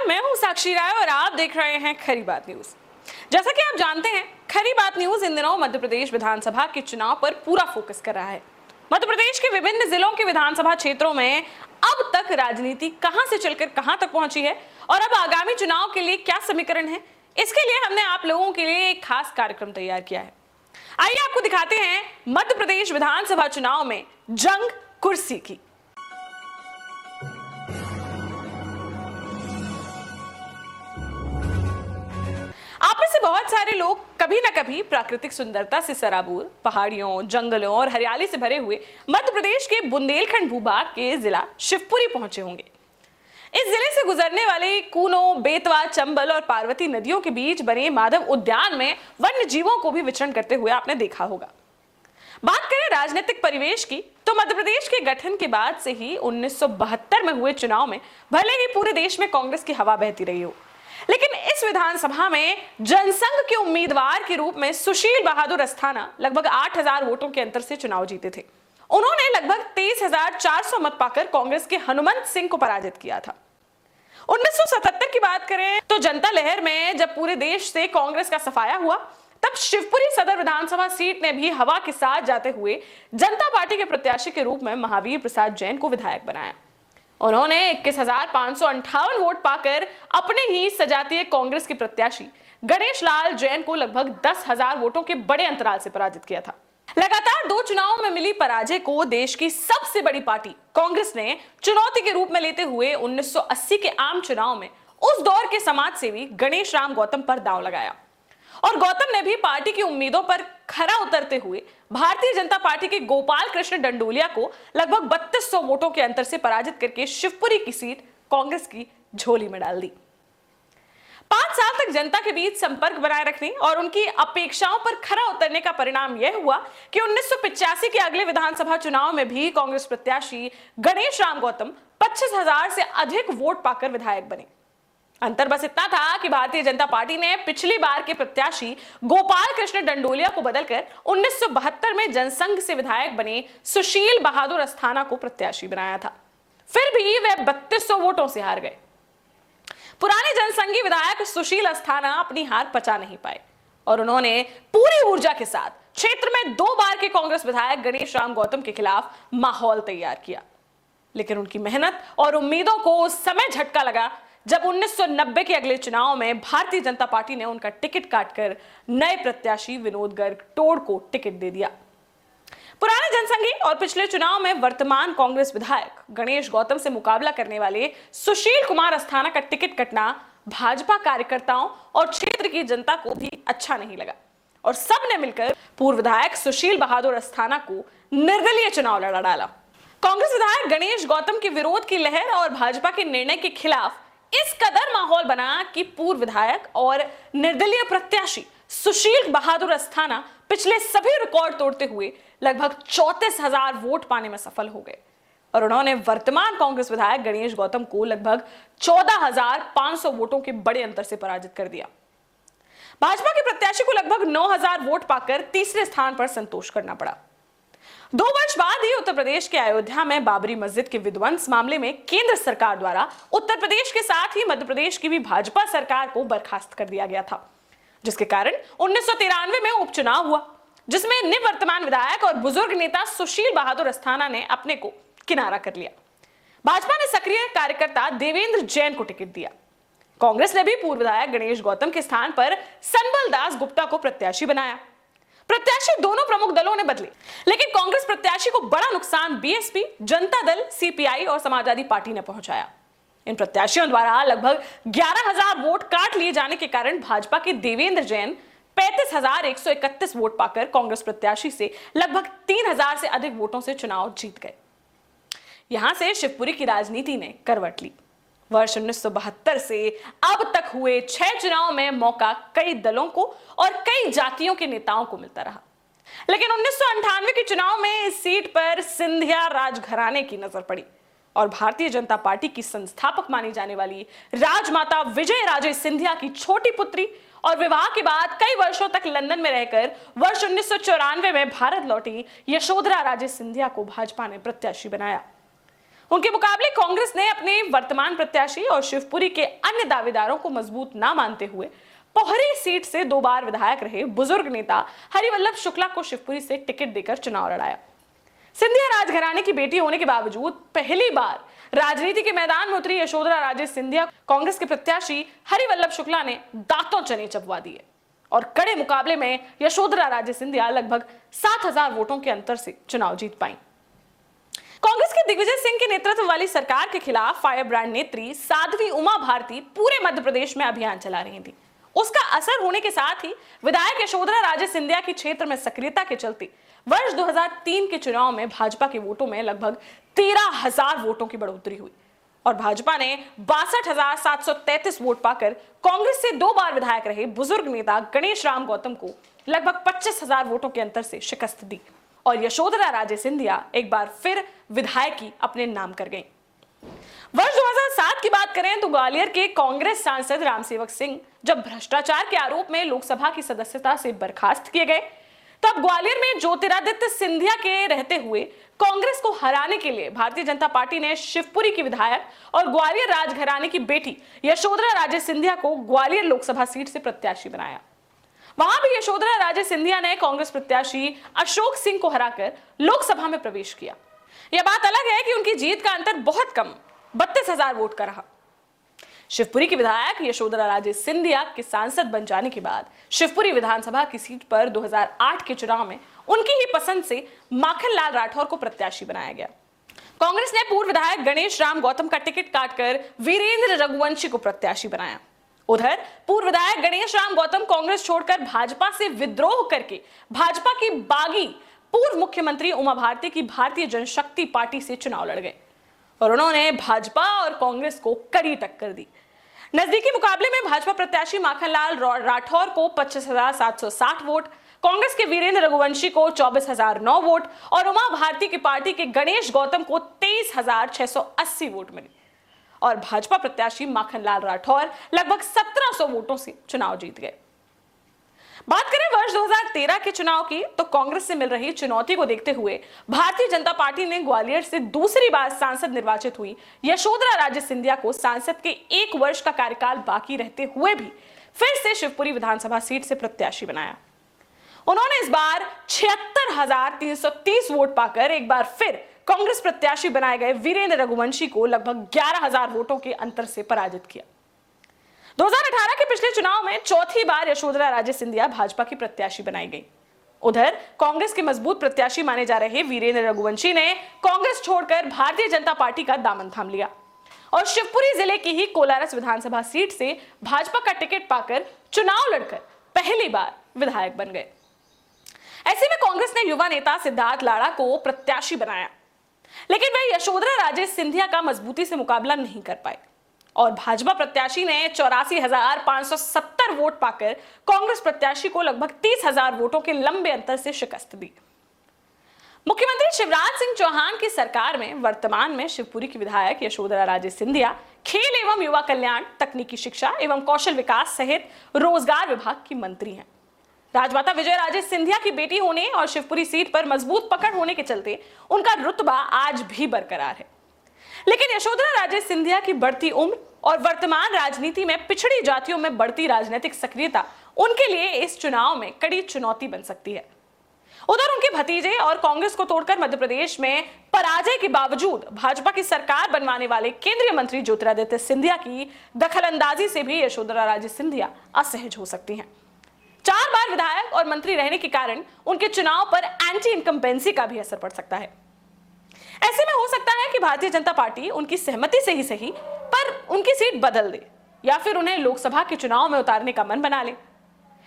नमस्कार, मैं हूं साक्षी राय और आप देख रहे हैं खरी बात न्यूज। जैसा कि आप जानते हैं, खरी बात न्यूज इन दिनों मध्य प्रदेश विधानसभा के चुनाव पर पूरा फोकस कर रहा है। मध्य प्रदेश के विभिन्न जिलों के विधानसभा क्षेत्रों में अब तक राजनीति कहां से चलकर कहां तक पहुंची है और अब आगामी चुनाव के लिए क्या समीकरण है, इसके लिए हमने आप लोगों के लिए एक खास कार्यक्रम तैयार किया है। आइए आपको दिखाते हैं मध्य प्रदेश विधानसभा चुनाव में जंग कुर्सी की। आप में से बहुत सारे लोग कभी न कभी प्राकृतिक सुंदरता से सराबोर पहाड़ियों, जंगलों और हरियाली से भरे हुए मध्य प्रदेश के बुंदेलखंड भूभाग के जिला शिवपुरी पहुंचे होंगे। इस जिले से गुजरने वाले कूनो, बेतवा, चंबल और पार्वती नदियों के बीच बने माधव उद्यान में वन्य जीवों को भी विचरण करते हुए आपने देखा होगा। बात करें राजनीतिक परिवेश की, तो मध्य प्रदेश के गठन के बाद से ही 1972 में हुए चुनाव में भले ही पूरे देश में कांग्रेस की हवा बहती रही हो, लेकिन इस विधानसभा में जनसंघ के उम्मीदवार के रूप में सुशील बहादुर अस्थाना लगभग 8000 वोटों के अंतर से चुनाव जीते थे। उन्होंने लगभग 23,400 मत पाकर कांग्रेस के हनुमंत सिंह को पराजित किया था। 1977 की बात करें तो जनता लहर में जब पूरे देश से कांग्रेस का सफाया हुआ, तब शिवपुरी सदर विधानसभा सीट ने भी हवा के साथ जाते हुए जनता पार्टी के प्रत्याशी के रूप में महावीर प्रसाद जैन को विधायक बनाया। उन्होंने 21,558 वोट पाकर अपने ही सजातीय कांग्रेस के प्रत्याशी गणेश लाल जैन को लगभग 10,000 वोटों के बड़े अंतराल से पराजित किया था। लगातार 2 चुनावों में मिली पराजय को देश की सबसे बड़ी पार्टी कांग्रेस ने चुनौती के रूप में लेते हुए 1980 के आम चुनाव में उस दौर के समाज सेवी गणेश राम गौतम पर दांव लगाया और गौतम ने भी पार्टी की उम्मीदों पर खरा उतरते हुए भारतीय जनता पार्टी के गोपाल कृष्ण डंडोलिया को लगभग 3200 वोटों के अंतर से पराजित करके शिवपुरी की सीट कांग्रेस की झोली में डाल दी। 5 साल तक जनता के बीच संपर्क बनाए रखने और उनकी अपेक्षाओं पर खरा उतरने का परिणाम यह हुआ कि 1985 के अगले विधानसभा चुनाव में भी कांग्रेस प्रत्याशी गणेश राम गौतम 25,000 से अधिक वोट पाकर विधायक बने। अंतर बस इतना था कि भारतीय जनता पार्टी ने पिछली बार के प्रत्याशी गोपाल कृष्ण डंडोलिया को बदलकर 1972 में जनसंघ से विधायक बने सुशील बहादुर अस्थाना को प्रत्याशी बनाया था। फिर भी वे 3200 वोटों से हार गए। पुराने जनसंघी विधायक सुशील अस्थाना अपनी हार पचा नहीं पाए और उन्होंने पूरी ऊर्जा के साथ क्षेत्र में 2 बार के कांग्रेस विधायक गणेश राम गौतम के खिलाफ माहौल तैयार किया। लेकिन उनकी मेहनत और उम्मीदों को उस समय झटका लगा जब 1990 के अगले चुनाव में भारतीय जनता पार्टी ने उनका टिकट काटकर नए प्रत्याशी विनोद गर्ग टोड़ को टिकट दे दिया। पुराने जनसंघी और पिछले चुनाव में वर्तमान कांग्रेस विधायक गणेश गौतम से मुकाबला करने वाले सुशील कुमार अस्थाना का टिकट कटना भाजपा कार्यकर्ताओं और क्षेत्र की जनता को भी अच्छा नहीं लगा और सबने मिलकर पूर्व विधायक सुशील बहादुर अस्थाना को निर्दलीय चुनाव लड़ा डाला। कांग्रेस विधायक गणेश गौतम के विरोध की लहर और भाजपा के निर्णय के खिलाफ इस कदर माहौल बना कि पूर्व विधायक और निर्दलीय प्रत्याशी सुशील बहादुर अस्थाना पिछले सभी रिकॉर्ड तोड़ते हुए लगभग 34,000 वोट पाने में सफल हो गए और उन्होंने वर्तमान कांग्रेस विधायक गणेश गौतम को लगभग 14,500 वोटों के बड़े अंतर से पराजित कर दिया। भाजपा के प्रत्याशी को लगभग 9,000 वोट पाकर तीसरे स्थान पर संतोष करना पड़ा। 2 वर्ष बाद ही उत्तर प्रदेश के अयोध्या में बाबरी मस्जिद के विध्वंस मामले में केंद्र सरकार द्वारा उत्तर प्रदेश के साथ ही मध्य प्रदेश की भी भाजपा सरकार को बर्खास्त कर दिया गया था, जिसके कारण 1993 में उपचुनाव हुआ, जिसमें निवर्तमान विधायक और बुजुर्ग नेता सुशील बहादुर अस्थाना ने अपने को किनारा कर लिया। भाजपा ने सक्रिय कार्यकर्ता देवेंद्र जैन को टिकट दिया। कांग्रेस ने भी पूर्व विधायक गणेश गौतम के स्थान पर संबल दास गुप्ता को प्रत्याशी बनाया। प्रत्याशी दोनों प्रमुख दलों ने बदले, लेकिन कांग्रेस प्रत्याशी को बड़ा नुकसान बीएसपी, जनता दल, सीपीआई और समाजवादी पार्टी ने पहुंचाया। इन प्रत्याशियों द्वारा लगभग 11,000 वोट काट लिए जाने के कारण भाजपा के देवेंद्र जैन 35,131 वोट पाकर कांग्रेस प्रत्याशी से लगभग 3,000 से अधिक वोटों से चुनाव जीत गए। यहां से शिवपुरी की राजनीति ने करवट ली। वर्ष 1972 से अब तक हुए 6 चुनाव में मौका कई दलों को और कई जातियों के नेताओं को मिलता रहा, लेकिन 1998 के चुनाव में इस सीट पर सिंधिया राजघराने की नजर पड़ी और भारतीय जनता पार्टी की संस्थापक मानी जाने वाली राजमाता विजय राजे सिंधिया की छोटी पुत्री और विवाह के बाद कई वर्षों तक लंदन में रहकर वर्ष 1994 में भारत लौटी यशोधरा राजे सिंधिया को भाजपा ने प्रत्याशी बनाया। उनके मुकाबले कांग्रेस ने अपने वर्तमान प्रत्याशी और शिवपुरी के अन्य दावेदारों को मजबूत ना मानते हुए पोहरी सीट से 2 बार विधायक रहे बुजुर्ग नेता हरिवल्लभ शुक्ला को शिवपुरी से टिकट देकर चुनाव लड़ाया। सिंधिया राजघराने की बेटी होने के बावजूद पहली बार राजनीति के मैदान में उतरी यशोधरा राजे सिंधिया कांग्रेस के प्रत्याशी हरिवल्लभ शुक्ला ने दांतों चने चबवा दिए और कड़े मुकाबले में यशोधरा राजे सिंधिया लगभग 7,000 वोटों के अंतर से चुनाव जीत पाई। कांग्रेस के दिग्विजय सिंह के नेतृत्व वाली सरकार के खिलाफ फायर ब्रांड नेत्री साध्वी उमा भारती पूरे मध्य प्रदेश में अभियान चला रही थी। उसका असर होने के साथ ही विधायक यशोधरा राजे सिंधिया की क्षेत्र में सक्रियता के चलते वर्ष 2003 के चुनाव में भाजपा के वोटों में लगभग 13,000 वोटों की बढ़ोतरी हुई और भाजपा ने 62,733 वोट पाकर कांग्रेस से 2 बार विधायक रहे बुजुर्ग नेता गणेश राम गौतम को लगभग 25,000 वोटों के अंतर से शिकस्त दी और यशोधरा राजे सिंधिया एक बार फिर विधायकी अपने नाम कर गई। वर्ष 2007 की बात करें तो ग्वालियर के कांग्रेस सांसद रामसेवक सिंह जब भ्रष्टाचार के आरोप में लोकसभा की सदस्यता से बर्खास्त किए गए, तब ग्वालियर में ज्योतिरादित्य सिंधिया के रहते हुए कांग्रेस को हराने के लिए भारतीय जनता पार्टी ने शिवपुरी की विधायक और ग्वालियर राजघराने की बेटी यशोधरा राजे सिंधिया को ग्वालियर लोकसभा सीट से प्रत्याशी बनाया। वहां भी यशोधरा राजे सिंधिया ने कांग्रेस प्रत्याशी अशोक सिंह को हराकर लोकसभा में प्रवेश किया। यह बात अलग है कि उनकी जीत का अंतर बहुत कम 32,000 वोट का रहा। शिवपुरी की विधायक यशोधरा राजे सिंधिया के सांसद बन जाने के बाद शिवपुरी विधानसभा की सीट पर 2008 के चुनाव में उनकी ही पसंद से माखनलाल राठौर को प्रत्याशी बनाया गया। कांग्रेस ने पूर्व विधायक गणेश राम गौतम का टिकट काटकर वीरेंद्र रघुवंशी को प्रत्याशी बनाया। उधर पूर्व विधायक गणेश राम गौतम कांग्रेस छोड़कर भाजपा से विद्रोह करके भाजपा की बागी पूर्व मुख्यमंत्री उमा भारती की भारतीय जनशक्ति पार्टी से चुनाव लड़ गए और उन्होंने भाजपा और कांग्रेस को कड़ी टक्कर दी। नजदीकी मुकाबले में भाजपा प्रत्याशी माखनलाल राठौर को 25,760 वोट, कांग्रेस के वीरेंद्र रघुवंशी को 24,009 वोट और उमा भारती की पार्टी के गणेश गौतम को 23,680 वोट मिले और भाजपा प्रत्याशी माखनलाल राठौर लगभग 1,700 वोटों से चुनाव जीत गए। बात करें वर्ष 2013 के चुनाव की तो कांग्रेस से मिल रही चुनौती को देखते हुए भारतीय जनता पार्टी ने ग्वालियर से दूसरी बार सांसद निर्वाचित हुई यशोधरा राजे सिंधिया को सांसद के 1 वर्ष का कार्यकाल बाकी रहते हुए भी फिर से शिवपुरी विधानसभा सीट से प्रत्याशी बनाया। उन्होंने इस बार 76,330 वोट पाकर एक बार फिर कांग्रेस प्रत्याशी बनाए गए वीरेंद्र रघुवंशी को लगभग 11,000 वोटों के अंतर से पराजित किया। 2018 के पिछले चुनाव में चौथी बार यशोधरा राजे सिंधिया भाजपा की प्रत्याशी बनाई गई। उधर कांग्रेस के मजबूत प्रत्याशी माने जा रहे वीरेंद्र रघुवंशी ने कांग्रेस छोड़कर भारतीय जनता पार्टी का दामन थाम लिया और शिवपुरी जिले की ही कोलारस विधानसभा सीट से भाजपा का टिकट पाकर चुनाव लड़कर पहली बार विधायक बन गए। ऐसे में कांग्रेस ने युवा नेता सिद्धार्थ लाड़ा को प्रत्याशी बनाया, लेकिन वे यशोधरा राजे सिंधिया का मजबूती से मुकाबला नहीं कर पाए और भाजपा प्रत्याशी ने 84,570 वोट पाकर कांग्रेस प्रत्याशी को लगभग 30,000 वोटों के लंबे अंतर से शिकस्त दी। मुख्यमंत्री शिवराज सिंह चौहान की सरकार में वर्तमान में शिवपुरी की विधायक यशोधरा राजे सिंधिया खेल एवं युवा कल्याण, तकनीकी शिक्षा एवं कौशल विकास सहित रोजगार विभाग की मंत्री हैं। राजमाता विजय राजे सिंधिया की बेटी होने और शिवपुरी सीट पर मजबूत पकड़ होने के चलते उनका रुतबा आज भी बरकरार है, लेकिन यशोधरा राजे सिंधिया की बढ़ती उम्र और वर्तमान राजनीति में पिछड़ी जातियों में बढ़ती राजनीतिक सक्रियता उनके लिए इस चुनाव में कड़ी चुनौती बन सकती है। उधर उनके भतीजे और कांग्रेस को तोड़कर मध्य प्रदेश में पराजय के बावजूद भाजपा की सरकार बनवाने वाले केंद्रीय मंत्री ज्योतिरादित्य सिंधिया की दखलंदाजी से भी यशोधरा राजे सिंधिया असहज हो सकती हैं। 4 बार विधायक और मंत्री रहने के कारण उनके चुनाव पर एंटी इनकम्बेंसी का भी असर पड़ सकता है। ऐसे में हो सकता है कि भारतीय जनता पार्टी उनकी सहमति से ही सही पर उनकी सीट बदल दे या फिर उन्हें लोकसभा के चुनाव में उतारने का मन बना ले।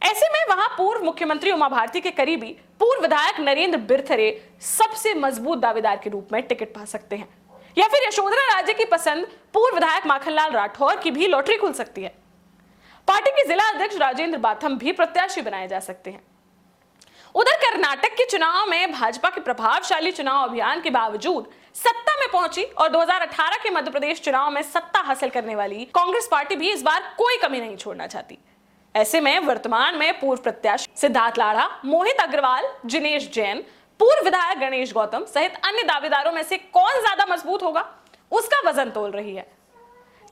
ऐसे में वहां पूर्व मुख्यमंत्री उमा भारती के करीबी पूर्व विधायक नरेंद्र बिरथरे सबसे मजबूत दावेदार के रूप में टिकट पा सकते हैं या फिर यशोधरा राजे की पसंद पूर्व विधायक माखनलाल राठौर की भी लॉटरी खुल सकती है। पार्टी के जिला अध्यक्ष राजेंद्र बाथम भी प्रत्याशी बनाए जा सकते हैं। उधर कर्नाटक के चुनाव में भाजपा के प्रभावशाली चुनाव अभियान के बावजूद सत्ता में पहुंची और 2018 के मध्य प्रदेश चुनाव में सत्ता हासिल करने वाली कांग्रेस पार्टी भी इस बार कोई कमी नहीं छोड़ना चाहती। ऐसे में वर्तमान में पूर्व प्रत्याशी सिद्धार्थ लाड़ा, मोहित अग्रवाल, जिनेश जैन, पूर्व विधायक गणेश गौतम सहित अन्य दावेदारों में से कौन ज्यादा मजबूत होगा, उसका वजन तोल रही है।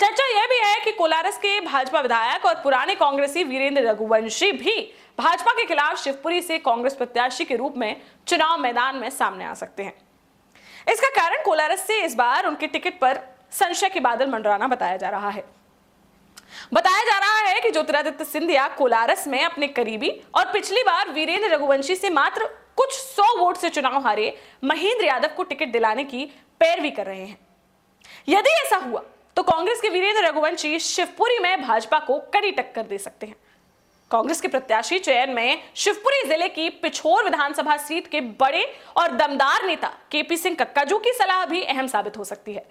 चर्चा यह भी है कि कोलारस के भाजपा विधायक और पुराने कांग्रेसी वीरेंद्र रघुवंशी भी भाजपा के खिलाफ शिवपुरी से कांग्रेस प्रत्याशी के रूप में चुनाव मैदान में सामने आ सकते हैं। इसका कारण कोलारस से इस बार उनके टिकट पर संशय के बादल मंडराना बताया जा रहा है। बताया जा रहा है कि ज्योतिरादित्य सिंधिया कोलारस में अपने करीबी और पिछली बार वीरेंद्र रघुवंशी से मात्र कुछ 100 वोट से चुनाव हारे महेंद्र यादव को टिकट दिलाने की पैरवी कर रहे हैं। यदि ऐसा हुआ तो कांग्रेस के वीरेंद्र रघुवंशी शिवपुरी में भाजपा को कड़ी टक्कर दे सकते हैं। कांग्रेस के प्रत्याशी चयन में शिवपुरी जिले की पिछोर विधानसभा सीट के बड़े और दमदार नेता केपी सिंह कक्काजू की सलाह भी अहम साबित हो सकती है।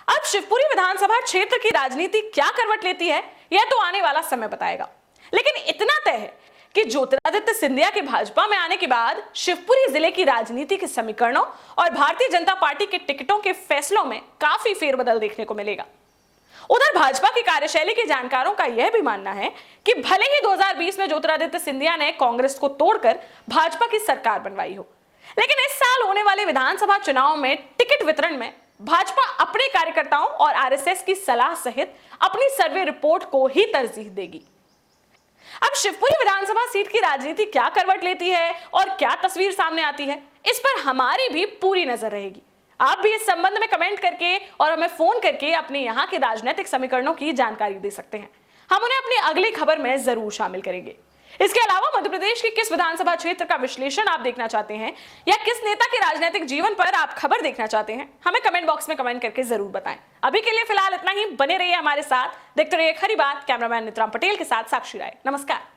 अब शिवपुरी विधानसभा क्षेत्र की राजनीति क्या करवट लेती है, यह तो आने वाला समय बताएगा। लेकिन इतना तय है कि ज्योतिरादित्य सिंधिया के भाजपा में आने के बाद शिवपुरी जिले की राजनीति के समीकरणों और भारतीय जनता पार्टी के टिकटों के फैसलों में काफी फेरबदल देखने को मिलेगा। उधर भाजपा की कार्यशैली के जानकारों का यह भी मानना है कि भले ही 2020 में ज्योतिरादित्य सिंधिया ने कांग्रेस को तोड़कर भाजपा की सरकार बनवाई हो, लेकिन इस साल होने वाले विधानसभा चुनाव में टिकट वितरण में भाजपा अपने कार्यकर्ताओं और आरएसएस की सलाह सहित अपनी सर्वे रिपोर्ट को ही तरजीह देगी। अब शिवपुरी विधानसभा सीट की राजनीति क्या करवट लेती है और क्या तस्वीर सामने आती है, इस पर हमारी भी पूरी नजर रहेगी। आप भी इस संबंध में कमेंट करके और हमें फोन करके अपने यहाँ के राजनीतिक समीकरणों की जानकारी दे सकते हैं। हम उन्हें अपनी अगली खबर में जरूर शामिल करेंगे। इसके अलावा मध्य प्रदेश के किस विधानसभा क्षेत्र का विश्लेषण आप देखना चाहते हैं या किस नेता के राजनीतिक जीवन पर आप खबर देखना चाहते हैं, हमें कमेंट बॉक्स में कमेंट करके जरूर बताएं। अभी के लिए फिलहाल इतना ही। बने रहिए हमारे साथ, देखते रहिए खरी बात। कैमरामैन नितराम पटेल के साथ साक्षी राय। नमस्कार।